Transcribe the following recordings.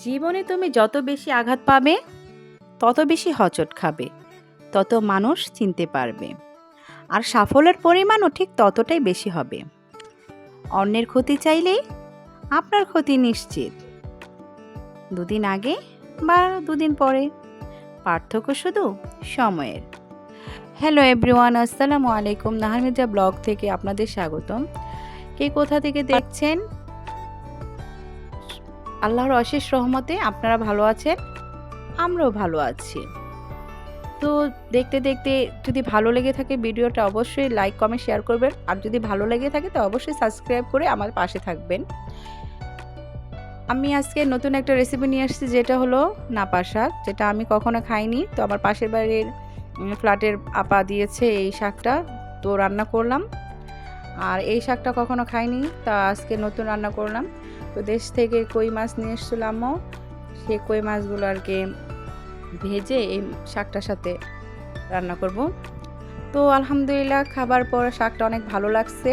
জীবনে তুমি যত বেশি আঘাত পাবে, তত বেশি হোঁচট খাবে, তত মানুষ চিনতে পারবে। আর সাফল্যের পরিমাণও ঠিক ততটাই বেশি হবে। অন্যের ক্ষতি চাইলেই আপনার ক্ষতি নিশ্চিত। দুদিন আগে বা দুদিন পরে, পার্থক্য শুধু সময়ের। হ্যালো এভরিওয়ান, আসসালামু আলাইকুম। নাহার মির্জা ব্লগ থেকে আপনাদের স্বাগতম। কে কোথা থেকে দেখছেন? আল্লাহর অশেষ রহমতে আপনারা ভালো আছেন, আমরাও ভালো আছি। তো দেখতে দেখতে যদি ভালো লেগে থাকে ভিডিওটা অবশ্যই লাইক কমেন্ট শেয়ার করবেন। আর যদি ভালো লেগে থাকে তো অবশ্যই সাবস্ক্রাইব করে আমার পাশে থাকবেন। আমি আজকে নতুন একটা রেসিপি নিয়ে আসছি, যেটা হলো নাপা শাক, যেটা আমি কখনো খাইনি। তো আমার পাশের বাড়ির ফ্ল্যাটের আপা দিয়েছে এই শাকটা, তো রান্না করলাম। আর এই শাকটা কখনো খাইনি, তা আজকে নতুন রান্না করলাম। তো দেশ থেকে কই মাছ নিয়ে এসেছিলামও, সেই কই মাছগুলো আর কি ভেজে এই শাকটার সাথে রান্না করব। তো আলহামদুলিল্লাহ, খাবার পর শাকটা অনেক ভালো লাগছে।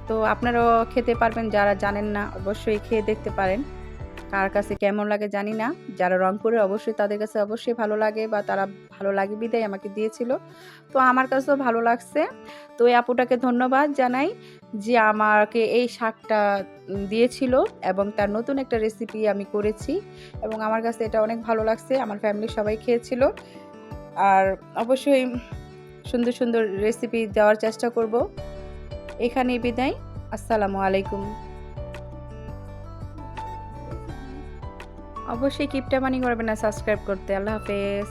তো আপনারাও খেতে পারবেন, যারা জানেন না অবশ্যই খেয়ে দেখতে পারেন। কার কাছে কেমন লাগে জানি না, যারা রংপুরে অবশ্যই তাদের কাছে অবশ্যই ভালো লাগে, বা তারা ভালো লাগে বিদায় আমাকে দিয়েছিল। তো আমার কাছেও ভালো লাগছে। তো এই আপুটাকে ধন্যবাদ জানাই যে আমাকে এই শাকটা দিয়েছিল, এবং তার নতুন একটা রেসিপি আমি করেছি, এবং আমার কাছে এটা অনেক ভালো লাগছে। আমার ফ্যামিলির সবাই খেয়েছিল। আর অবশ্যই সুন্দর সুন্দর রেসিপি দেওয়ার চেষ্টা করব। এখানেই বিদায়। আসসালামু আলাইকুম। অবশ্যই কিপটা মানি করবেন না সাবস্ক্রাইব করতে। আল্লাহ হাফেজ।